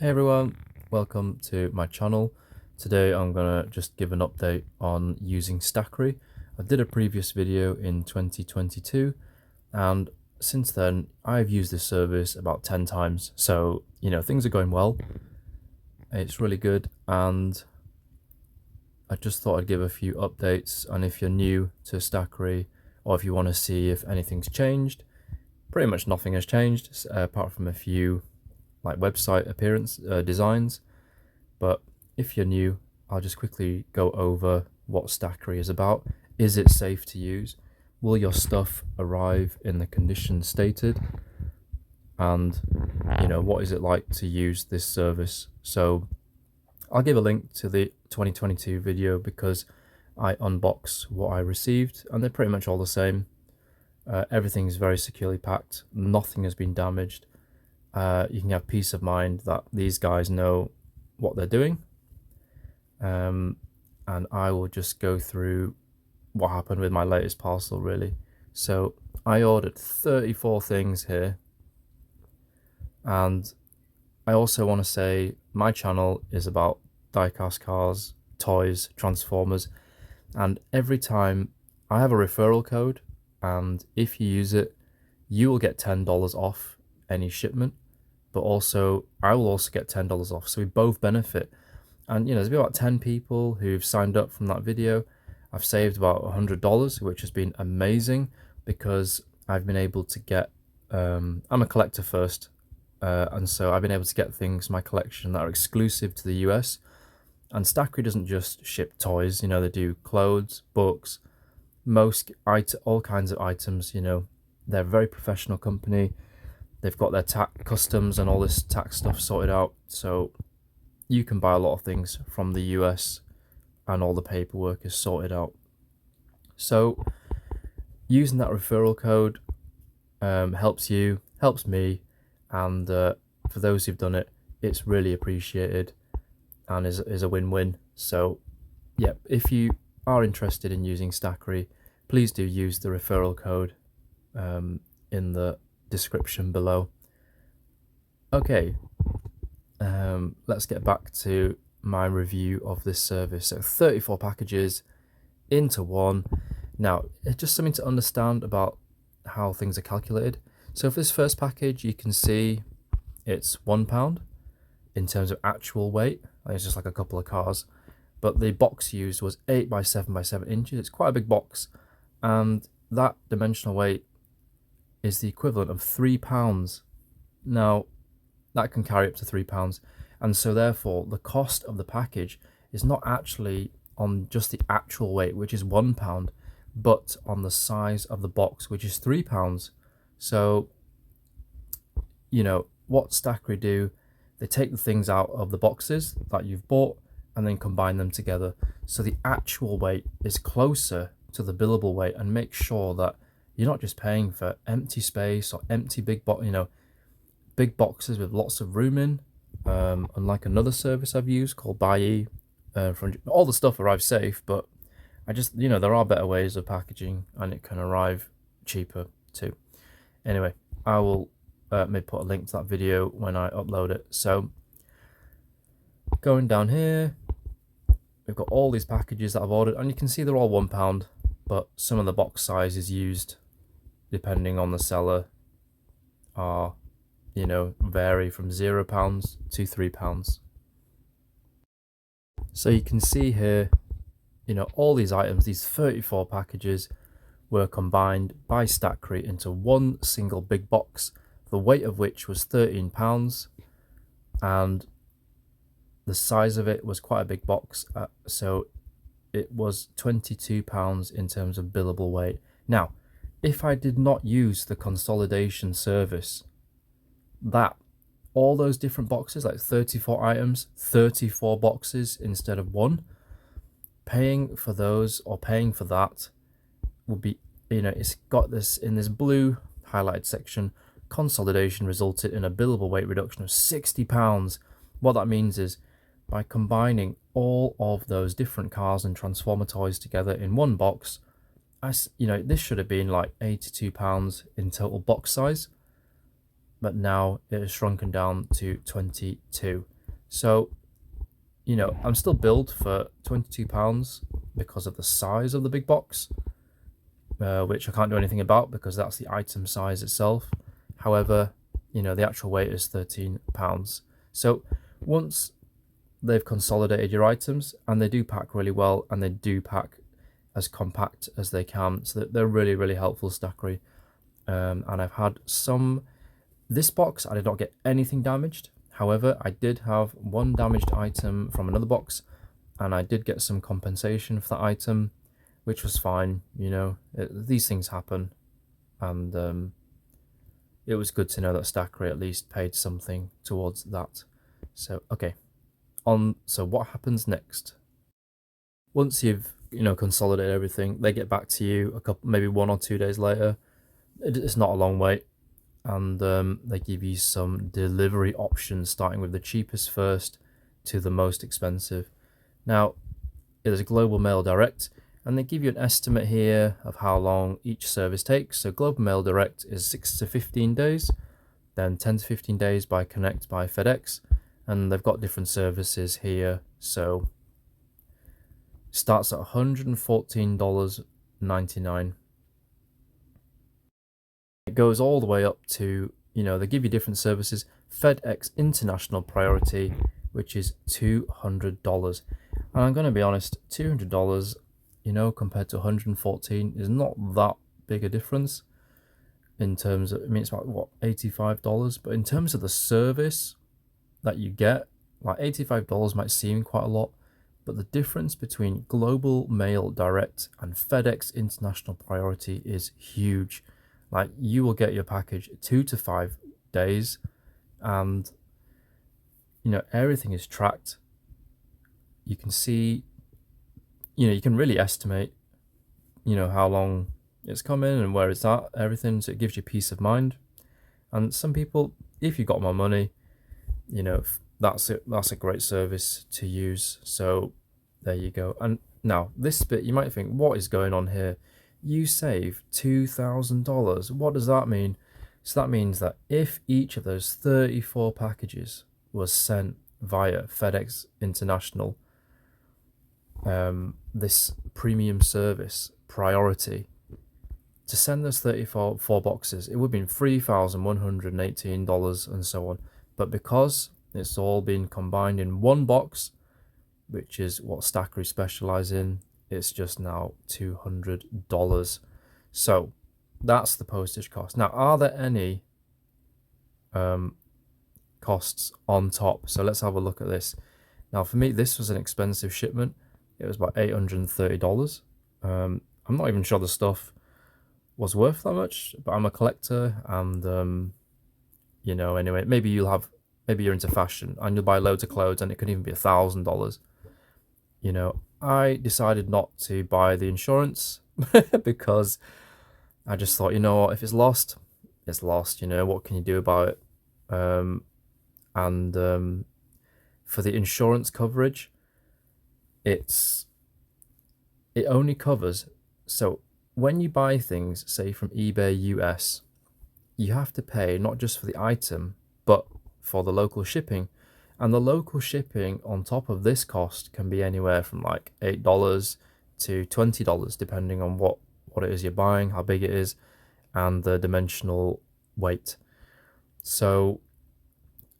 Hey everyone, welcome to my channel. Today I'm gonna just give an update on using Stackry. I did a previous video in 2022 and since then I've used this service about 10 times. So, things are going well. It's really good and I just thought I'd give a few updates, and if you're new to Stackry or if you want to see if anything's changed, pretty much nothing has changed apart from a few like website appearance designs. But if you're new, I'll just quickly go over what Stackry is about. Is it safe to use? Will your stuff arrive in the conditions stated? And what is it like to use this service? So I'll give a link to the 2022 video because I unbox what I received and they're pretty much all the same. Everything's very securely packed, nothing has been damaged. You can have peace of mind that these guys know what they're doing. And I will just go through what happened with my latest parcel really. So I ordered 34 things here, and I also want to say my channel is about diecast cars, toys, transformers, and every time I have a referral code, and if you use it you will get $10 off any shipment, but also I will also get $10 off, so we both benefit. And there's been about 10 people who've signed up from that video. I've saved about $100, which has been amazing because I've been able to get I'm a collector first, and so I've been able to get things in my collection that are exclusive to the US. And Stackry doesn't just ship toys, they do clothes, books, all kinds of items. They're a very professional company. They've got their tax customs and all this tax stuff sorted out, so you can buy a lot of things from the US and all the paperwork is sorted out. So using that referral code helps you, helps me, and for those who've done it, it's really appreciated and is a win-win. So yeah, if you are interested in using Stackry, please do use the referral code in the description below. Okay, let's get back to my review of this service. So 34 packages into one. Now, it's just something to understand about how things are calculated. So for this first package, you can see it's £1 in terms of actual weight. It's just like a couple of cars, but the box used was 8 by 7 by 7 inches. It's quite a big box, and that dimensional weight is the equivalent of £3. Now, that can carry up to £3, and so therefore the cost of the package is not actually on just the actual weight, which is £1, but on the size of the box, which is £3. So what Stackry do, they take the things out of the boxes that you've bought and then combine them together, so the actual weight is closer to the billable weight, and make sure that you're not just paying for empty space or empty big big boxes with lots of room in. Unlike another service I've used called Buy, all the stuff arrives safe, but I just there are better ways of packaging and it can arrive cheaper too. Anyway, I will maybe put a link to that video when I upload it. So going down here, we've got all these packages that I've ordered, and you can see they're all £1, but some of the box sizes used, depending on the seller, are vary from £0 to £3. So you can see here, all these items, these 34 packages, were combined by Stackry into one single big box, the weight of which was £13, and the size of it was quite a big box, so it was £22 in terms of billable weight. Now, if I did not use the consolidation service, that all those different boxes, like 34 items, 34 boxes instead of one, paying for those or paying for that would be, it's got this in this blue highlighted section, consolidation resulted in a billable weight reduction of £60. What that means is, by combining all of those different cars and transformer toys together in one box, this should have been like £82 in total box size. but now it has shrunken down to 22. So, you know, I'm still billed for £22 because of the size of the big box, which I can't do anything about because that's the item size itself. However, you know, the actual weight is £13. So once they've consolidated your items, and they do pack really well, and they do pack as compact as they can, so that they're really, really helpful, Stackry. And I've had some, this box I did not get anything damaged. However, I did have one damaged item from another box, and I did get some compensation for that item, which was fine. You know, these things happen, and it was good to know that Stackry at least paid something towards that. So okay, so what happens next? Once you've, you know, consolidated everything, they get back to you a couple, maybe 1 or 2 days later. It's not a long wait, and they give you some delivery options, starting with the cheapest first to the most expensive. Now, it is a Global Mail Direct, and they give you an estimate here of how long each service takes. So Global Mail Direct is 6 to 15 days, then 10 to 15 days by Connect by FedEx, and they've got different services here. So starts at $114.99. It goes all the way up to, you know, they give you different services. FedEx International Priority, which is $200. And I'm going to be honest, $200, you know, compared to $114 is not that big a difference in terms of, I mean, it's about, what, $85? But in terms of the service that you get, like $85 might seem quite a lot, but the difference between Global Mail Direct and FedEx International Priority is huge. Like, you will get your package 2 to 5 days, and, you know, everything is tracked. You can see, you know, you can really estimate, you know, how long it's coming and where it's at, everything. So it gives you peace of mind. And some people, if you got more money, you know, that's it. That's a great service to use. So there you go. And now this bit, you might think, what is going on here? You save $2,000. What does that mean? So that means that if each of those 34 packages was sent via FedEx International, this premium service priority, to send those 34 boxes, it would have been $3,118 and so on. But because it's all been combined in one box, which is what Stackry specialize in, it's just now $200. So that's the postage cost. Now, are there any costs on top? So let's have a look at this. Now, for me, this was an expensive shipment. It was about $830. I'm not even sure the stuff was worth that much, but I'm a collector, and you know, anyway, maybe you're into fashion and you'll buy loads of clothes and it could even be $1,000. You know, I decided not to buy the insurance because I just thought, you know what, if it's lost, it's lost. You know, what can you do about it? For the insurance coverage, it only covers, so when you buy things, say from eBay US, you have to pay not just for the item, but for the local shipping. And the local shipping on top of this cost can be anywhere from like $8 to $20, depending on what it is you're buying, how big it is, and the dimensional weight. So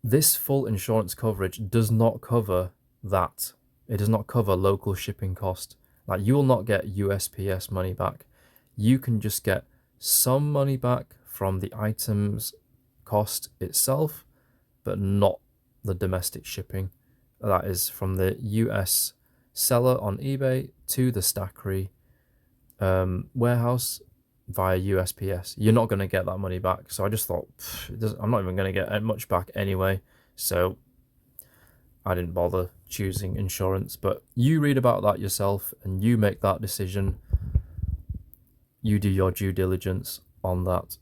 this full insurance coverage does not cover that. It does not cover local shipping cost. Like, you will not get USPS money back. You can just get some money back from the item's cost itself, but not the domestic shipping. That is from the US seller on eBay to the Stackry warehouse via USPS. You're not going to get that money back. So I just thought, I'm not even going to get much back anyway. So I didn't bother choosing insurance. But you read about that yourself and you make that decision. You do your due diligence on that.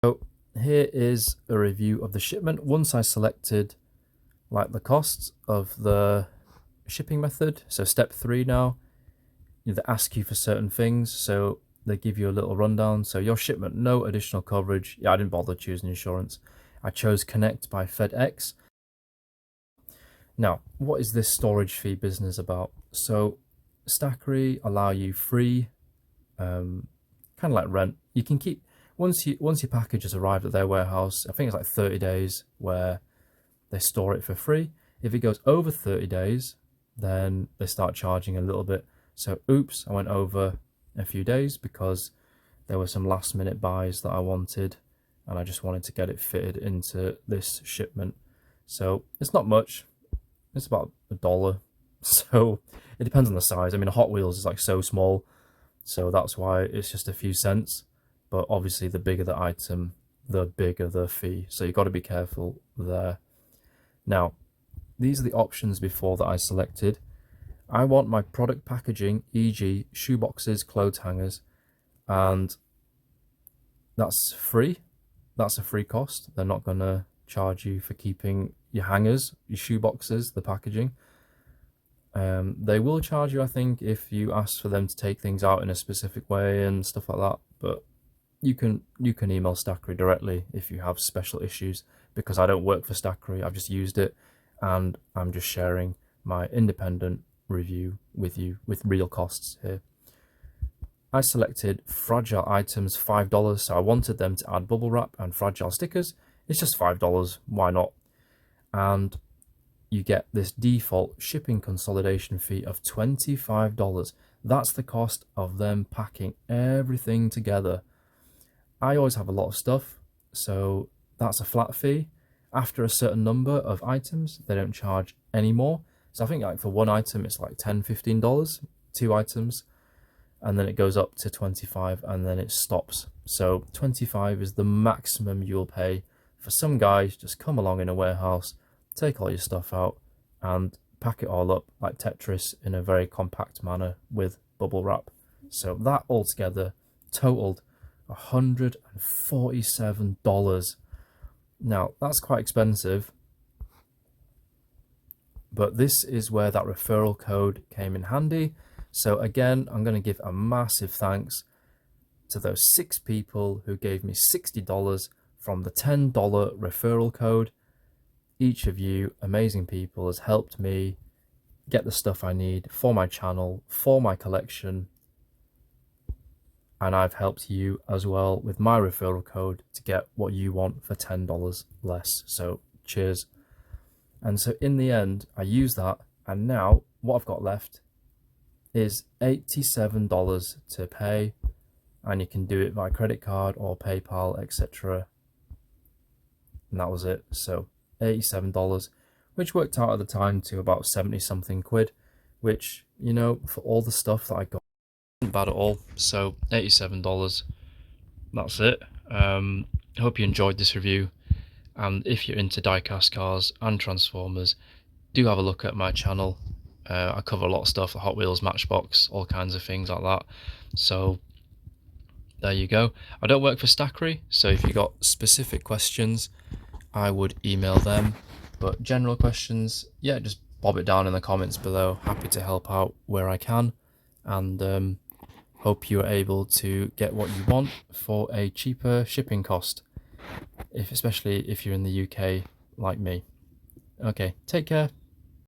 So here is a review of the shipment. Once I selected like the costs of the shipping method, so step 3 now, they ask you for certain things. So they give you a little rundown. So your shipment, no additional coverage. Yeah, I didn't bother choosing insurance. I chose Connect by FedEx. Now, what is this storage fee business about? So Stackry allow you free, kind of like rent. You can keep, once your package has arrived at their warehouse, I think it's like 30 days where they store it for free. If it goes over 30 days, then they start charging a little bit. So oops, I went over a few days because there were some last minute buys that I wanted, and I just wanted to get it fitted into this shipment. So it's not much, it's about $1. So it depends on the size. I mean, a Hot Wheels is like so small, so that's why it's just a few cents. But obviously the bigger the item, the bigger the fee. So you've got to be careful there. Now, these are the options before that I selected. I want my product packaging, e.g. shoeboxes, clothes hangers, and that's free. That's a free cost. They're not going to charge you for keeping your hangers, your shoeboxes, the packaging. They will charge you, I think, if you ask for them to take things out in a specific way and stuff like that, but you can email Stackry directly if you have special issues, because I don't work for Stackry. I've just used it and I'm just sharing my independent review with you with real costs here. I selected fragile items, $5, so I wanted them to add bubble wrap and fragile stickers. It's just $5, why not? And you get this default shipping consolidation fee of $25. That's the cost of them packing everything together. I always have a lot of stuff, so that's a flat fee. After a certain number of items, they don't charge any more. So I think like for one item, it's like $10, $15, 2 items, and then it goes up to 25 and then it stops. So 25 is the maximum you'll pay for some guys just come along in a warehouse, take all your stuff out and pack it all up like Tetris in a very compact manner with bubble wrap. So that altogether totaled $147. Now that's quite expensive, but this is where that referral code came in handy. So again, I'm going to give a massive thanks to those 6 people who gave me $60 from the $10 referral code. Each of you amazing people has helped me get the stuff I need for my channel, for my collection, and I've helped you as well with my referral code to get what you want for $10 less. So cheers. And so in the end, I used that, and now what I've got left is $87 to pay, and you can do it via credit card or PayPal, etc. And that was it. So $87, which worked out at the time to about 70 something quid, which, you know, for all the stuff that I got, wasn't bad at all. So $87, that's it. I hope you enjoyed this review, and if you're into diecast cars and Transformers, do have a look at my channel. I cover a lot of stuff, Hot Wheels, Matchbox, all kinds of things like that. So there you go. I don't work for Stackry, so if you got specific questions, I would email them. But general questions, yeah, just bob it down in the comments below. Happy to help out where I can, and hope you are able to get what you want for a cheaper shipping cost, especially if you're in the UK like me. Okay, take care.